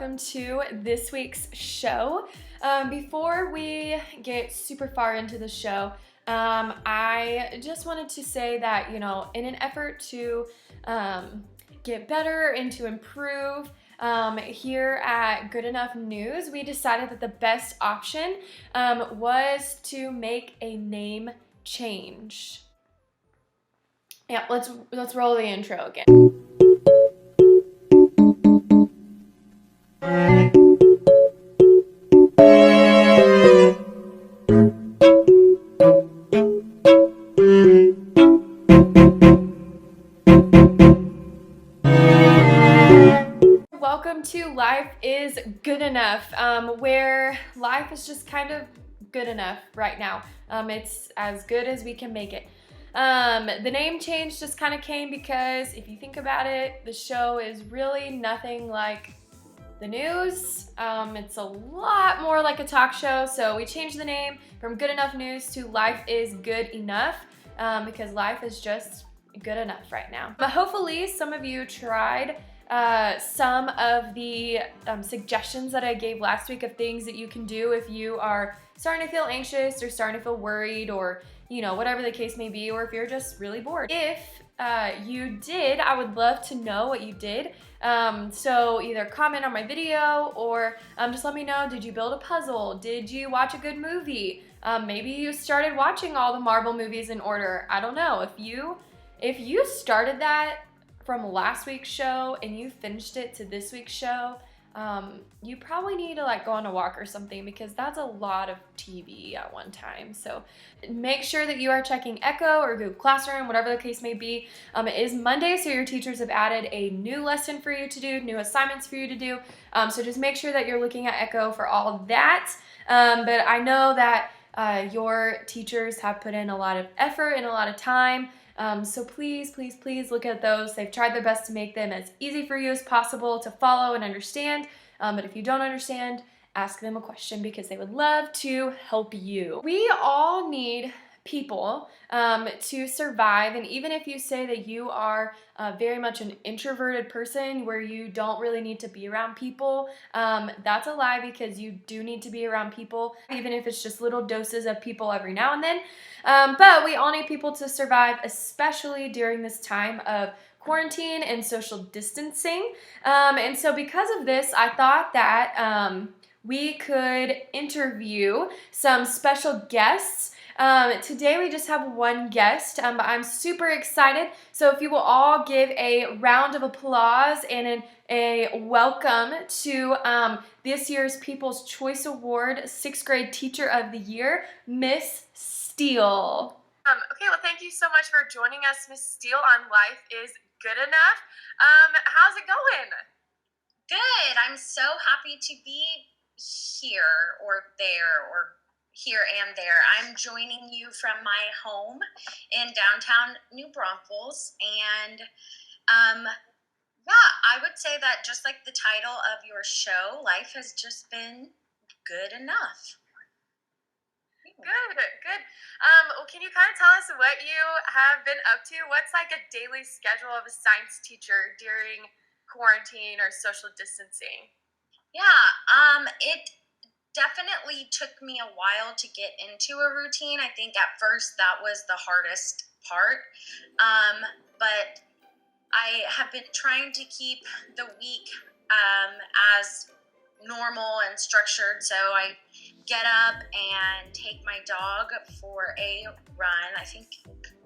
welcome to this week's show. Before we get super far into the show, I just wanted to say that, in an effort to get better and to improve, here at Good Enough News, we decided that the best option was to make a name change. Yeah, let's roll the intro again. Welcome to Life is Good Enough, where life is just kind of good enough right now. It's as good as we can make it. The name change just kind of came because if you think about it, the show is really nothing like the news. It's a lot more like a talk show, so we changed the name from Good Enough News to Life is Good Enough, because life is just good enough right now. But hopefully some of you tried some of the suggestions that I gave last week of things that you can do if you are starting to feel anxious or starting to feel worried, or whatever the case may be, or if you're just really bored. If you did, I would love to know what you did. So either comment on my video or just let me know, did you build a puzzle? Did you watch a good movie? Maybe you started watching all the Marvel movies in order. I don't know. If you started that from last week's show and you finished it to this week's show, you probably need to go on a walk or something, because that's a lot of TV at one time. So make sure that you are checking Echo or Google Classroom, whatever the case may be. It is Monday, so your teachers have added a new lesson for you to do, new assignments for you to do. So just make sure that you're looking at Echo for all of that. But I know that your teachers have put in a lot of effort and a lot of time. So please look at those. They've tried their best to make them as easy for you as possible to follow and understand. But if you don't understand, ask them a question, because they would love to help you. We all need people to survive, and even if you say that you are very much an introverted person where you don't really need to be around people, that's a lie, because you do need to be around people, even if it's just little doses of people every now and then. But we all need people to survive, especially during this time of quarantine and social distancing. And so because of this, I thought that we could interview some special guests. Today we just have one guest, but I'm super excited. So if you will all give a round of applause and a welcome to this year's People's Choice Award 6th grade Teacher of the Year, Miss Steele. Okay, well, thank you so much for joining us, Miss Steele, on Life is Good Enough. How's it going? Good. I'm so happy to be here or there or here and there. I'm joining you from my home in downtown New Braunfels, and yeah, I would say that just like the title of your show, life has just been good enough. Good. Well, can you kind of tell us what you have been up to? What's like a daily schedule of a science teacher during quarantine or social distancing? Yeah, it definitely took me a while to get into a routine. I think at first that was the hardest part. But I have been trying to keep the week as normal and structured. So I get up and take my dog for a run. I think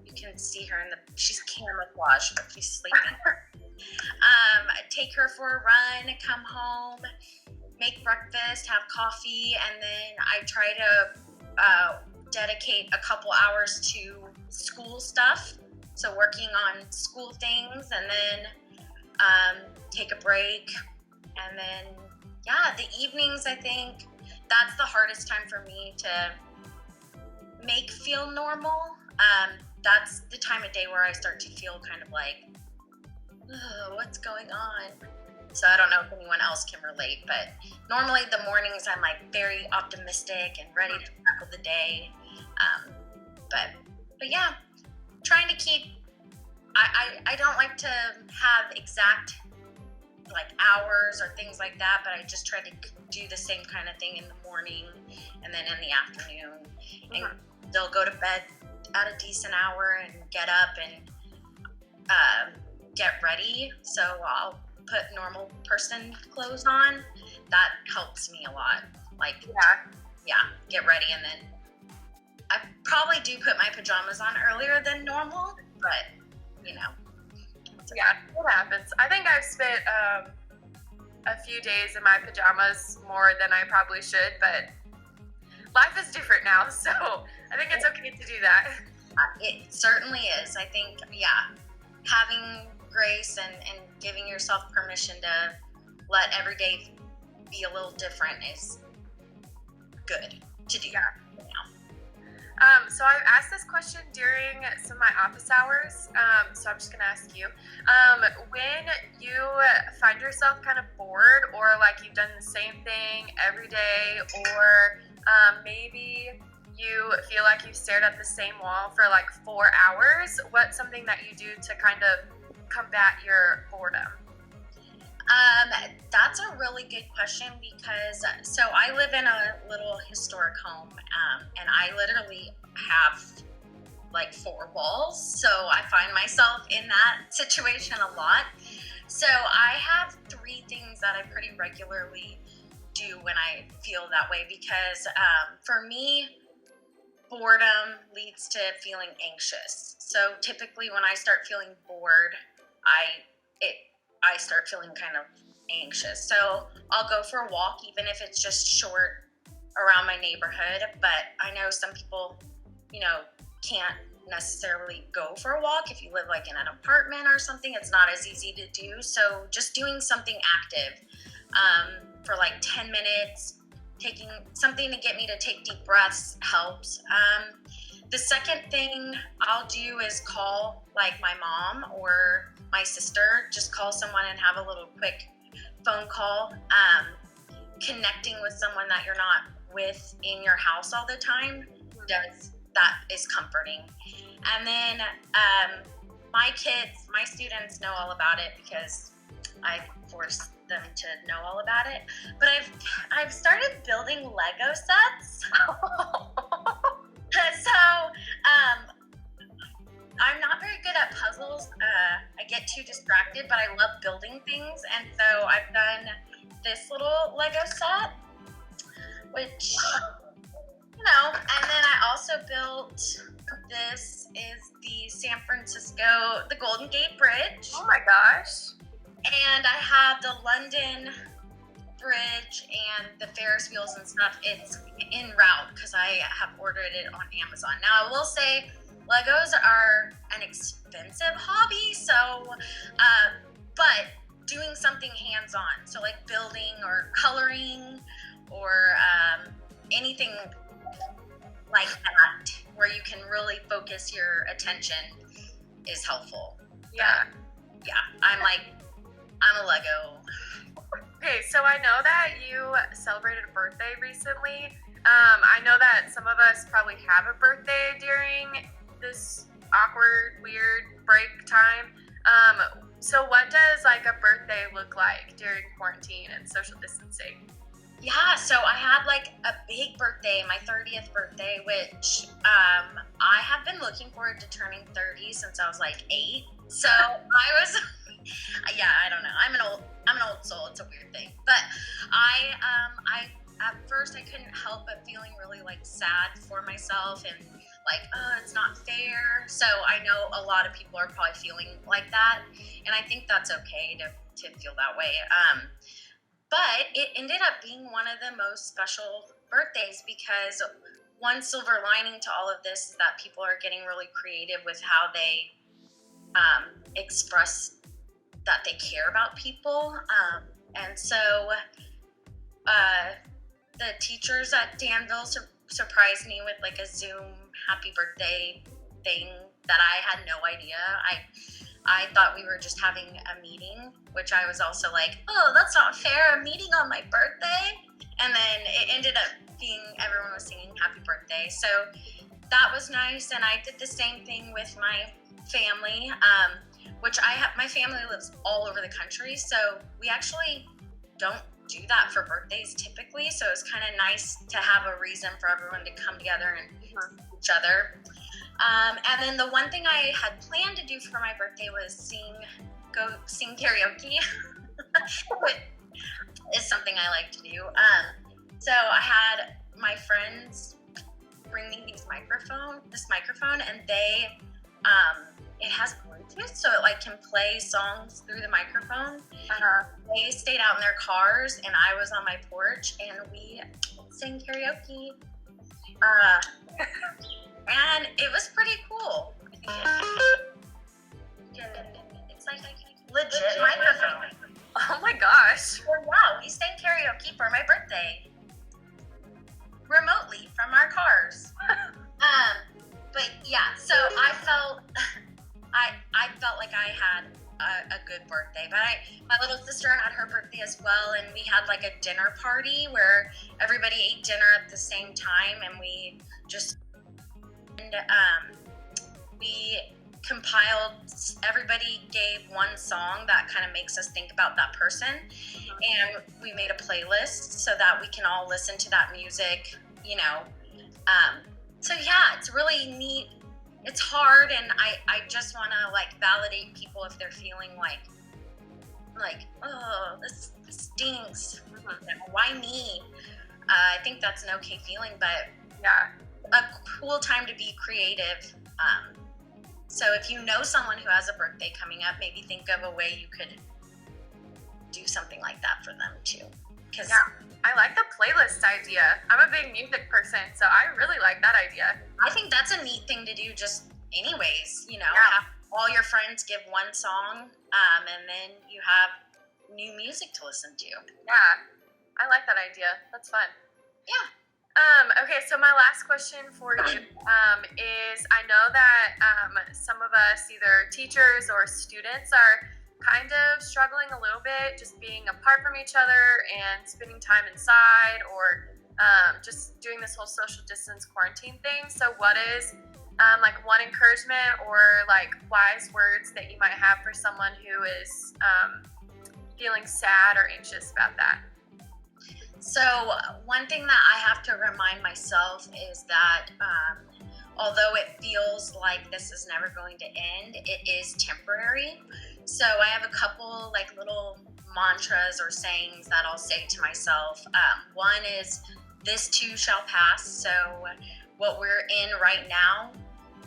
you can see her she's camouflaged, but she's sleeping. Take her for a run, come home, make breakfast, have coffee, and then I try to dedicate a couple hours to school stuff. So working on school things, and then take a break, and then the evenings, I think that's the hardest time for me to make feel normal. That's the time of day where I start to feel kind of like, what's going on? So I don't know if anyone else can relate, but normally the mornings I'm very optimistic and ready to tackle the day. But yeah, trying to keep, I don't like to have exact like hours or things like that, but I just try to do the same kind of thing in the morning and then in the afternoon. And they'll go to bed at a decent hour and get up and get ready. So I'll put normal person clothes on. That helps me a lot. Like, get ready. And then I probably do put my pajamas on earlier than normal, but you know. Yeah, it happens. I think I've spent a few days in my pajamas more than I probably should, but life is different now, so I think it's okay to do that. It certainly is. I think, having grace and giving yourself permission to let every day be a little different is good to do. So I've asked this question during some of my office hours, so I'm just going to ask you. When you find yourself kind of bored or like you've done the same thing every day, or maybe you feel like you've stared at the same wall for like 4 hours, what's something that you do to kind of combat your boredom? That's a really good question because so I live in a little historic home, and I literally have like 4 walls, so I find myself in that situation a lot. So I have 3 things that I pretty regularly do when I feel that way because for me, boredom leads to feeling anxious. So typically when I start feeling bored, I start feeling kind of anxious. So I'll go for a walk, even if it's just short around my neighborhood. But I know some people, can't necessarily go for a walk. If you live like in an apartment or something, it's not as easy to do. So just doing something active for like 10 minutes, taking something to get me to take deep breaths helps. The second thing I'll do is call like my mom or my sister, just call someone and have a little quick phone call. Connecting with someone that you're not with in your house all the time that is comforting. And then my students know all about it because I force them to know all about it. But I've started building Lego sets. So I'm not very good at puzzles. I get too distracted, but I love building things. And so I've done this little Lego set, which, and then I also built, this is the San Francisco, the Golden Gate Bridge. Oh my gosh. And I have the London Bridge and the Ferris wheels and stuff. It's en route because I have ordered it on Amazon. Now I will say Legos are an expensive hobby, so but doing something hands-on, so like building or coloring or anything like that where you can really focus your attention is helpful. I'm a Lego. Okay, so I know that you celebrated a birthday recently. I know that some of us probably have a birthday during this awkward, weird break time. So what does like a birthday look like during quarantine and social distancing? Yeah, so I had like a big birthday, my 30th birthday, which I have been looking forward to turning 30 since I was like 8. So I was, I don't know. I'm an old soul. It's a weird thing, but I at first I couldn't help but feeling really like sad for myself and like, it's not fair. So I know a lot of people are probably feeling like that, and I think that's okay to feel that way. But it ended up being one of the most special birthdays because one silver lining to all of this is that people are getting really creative with how they express that they care about people. And so the teachers at Danville surprised me with like a Zoom happy birthday thing that I had no idea. I thought we were just having a meeting, which I was also like, oh, that's not fair, a meeting on my birthday. And then it ended up being everyone was singing happy birthday. So that was nice. And I did the same thing with my family. which my family lives all over the country, so we actually don't do that for birthdays typically. So it's kind of nice to have a reason for everyone to come together and see each other. And then the one thing I had planned to do for my birthday was go sing karaoke. Is something I like to do. So I had my friends bring me this microphone, and they, it has Bluetooth, so it like can play songs through the microphone. They stayed out in their cars, and I was on my porch, and we sang karaoke. And it was pretty cool. It's like legit microphone. Oh my gosh. Well, yeah, we sang karaoke for my birthday remotely from our cars. But yeah, so I felt like I had a good birthday. But my little sister had her birthday as well, and we had like a dinner party where everybody ate dinner at the same time, and we just we compiled, everybody gave one song that kind of makes us think about that person, and we made a playlist so that we can all listen to that music, you know. So yeah, it's really neat. It's hard, and I just want to like validate people if they're feeling like oh, this stinks. Why me? I think that's an okay feeling, but Yeah. a cool time to be creative. So if you know someone who has a birthday coming up, maybe think of a way you could do something like that for them too. Cause Yeah. I like the playlist idea. I'm a big music person, so I really like that idea. I think that's a neat thing to do just anyways, you know, Yeah. have all your friends give one song, and then you have new music to listen to. Yeah. I like that idea. That's fun. Yeah. Okay, so my last question for you is, I know that some of us, either teachers or students, are kind of struggling a little bit just being apart from each other and spending time inside, or just doing this whole social distance quarantine thing. So what is like one encouragement or like wise words that you might have for someone who is feeling sad or anxious about that? So one thing that I have to remind myself is that although it feels like this is never going to end, it is temporary. So I have a couple like little mantras or sayings that I'll say to myself. One is, this too shall pass. So what we're in right now,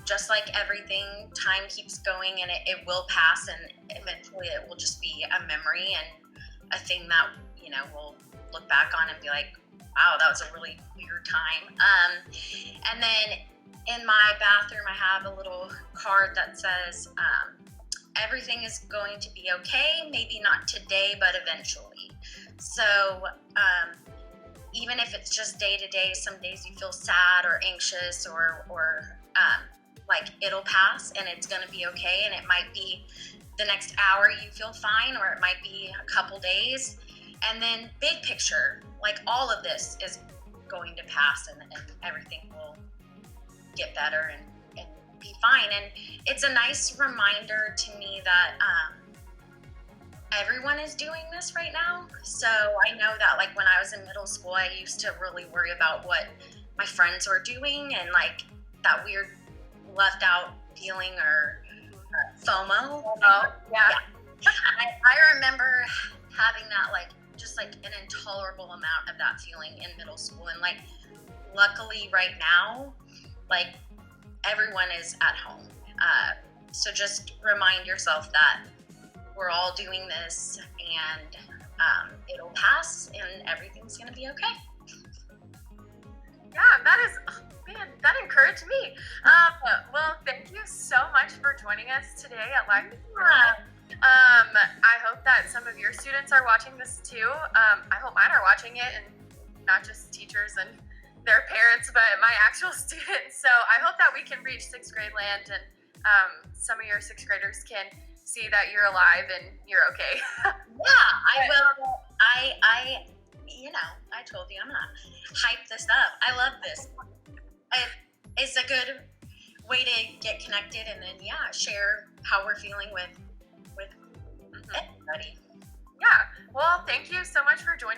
just like everything, time keeps going, and it will pass, and eventually it will just be a memory and a thing that, you know, we'll look back on and be like, wow, that was a really weird time. And then in my bathroom, I have a little card that says, everything is going to be okay, maybe not today, but eventually. So even if it's just day to day, some days you feel sad or anxious or like it'll pass and it's going to be okay. And it might be the next hour you feel fine, or it might be a couple days. And then big picture, like all of this is going to pass, and everything will get better and be fine. And it's a nice reminder to me that everyone is doing this right now. So I know that like when I was in middle school, I used to really worry about what my friends were doing, and like that weird left out feeling or FOMO. Oh, yeah. I remember having that like just like an intolerable amount of that feeling in middle school, and like luckily right now like everyone is at home, so just remind yourself that we're all doing this, and it'll pass and everything's gonna be okay. Yeah, that is, oh, man, that encouraged me. Well, thank you so much for joining us today at Life is Good. I hope that some of your students are watching this too. I hope mine are watching it, and not just teachers and their parents, but my actual students. So I hope that we can reach 6th grade land, and some of your 6th graders can see that you're alive and you're okay. Yeah, I will. You know, I told you I'm gonna hype this up. I love this. It's a good way to get connected, and then share how we're feeling with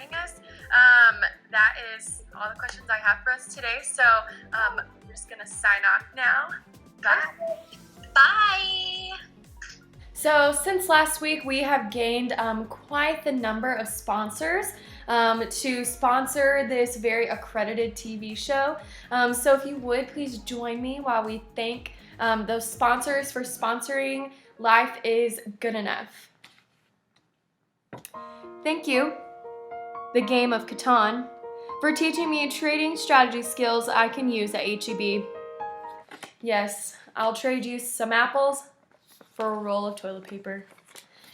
joining us. That is all the questions I have for us today. So we're just going to sign off now. Bye. Bye. So since last week, we have gained quite the number of sponsors to sponsor this very accredited TV show. So if you would, please join me while we thank those sponsors for sponsoring Life is Good Enough. Thank you, the game of Catan, for teaching me trading strategy skills I can use at HEB. Yes, I'll trade you some apples for a roll of toilet paper.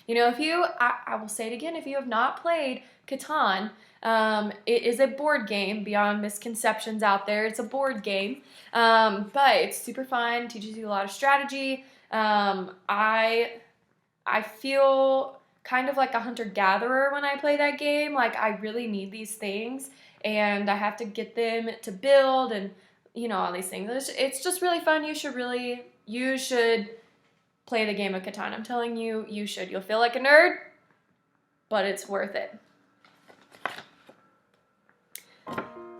You know, I will say it again, if you have not played Catan, it is a board game, beyond misconceptions out there. It's a board game, but it's super fun, teaches you a lot of strategy. I feel kind of like a hunter-gatherer when I play that game. Like, I really need these things, and I have to get them to build and, you know, all these things. It's just really fun. You should play the game of Catan. I'm telling you, you should. You'll feel like a nerd, but it's worth it.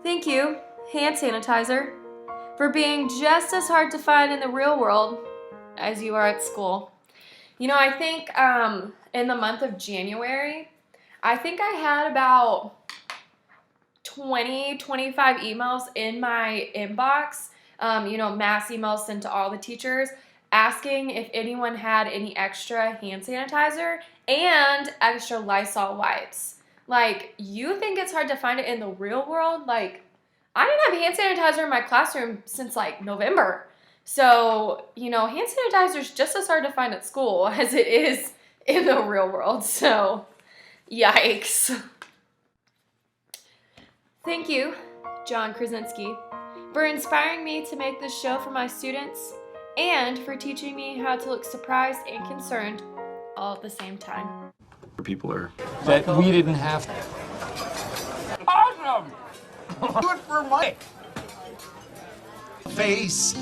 Thank you, hand sanitizer, for being just as hard to find in the real world as you are at school. You know, I think in the month of January, I think I had about 20, 25 emails in my inbox, mass emails sent to all the teachers asking if anyone had any extra hand sanitizer and extra Lysol wipes. Like, you think it's hard to find it in the real world? Like, I didn't have hand sanitizer in my classroom since like November. So, you know, hand sanitizer is just as hard to find at school as it is in the real world. So, yikes. Thank you, John Krasinski, for inspiring me to make this show for my students and for teaching me how to look surprised and concerned all at the same time. People are that we didn't have to. Awesome! Do it for money. Face.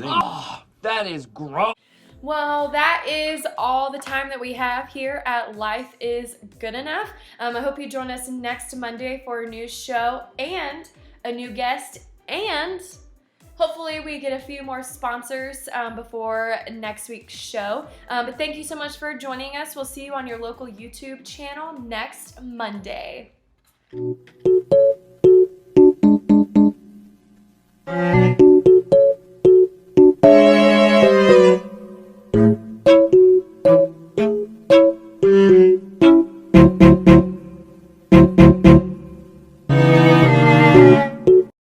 Oh, that is gross. Well, that is all the time that we have here at Life is Good Enough. I hope you join us next Monday for a new show and a new guest, and hopefully we get a few more sponsors before next week's show. But thank you so much for joining us. We'll see you on your local YouTube channel next Monday.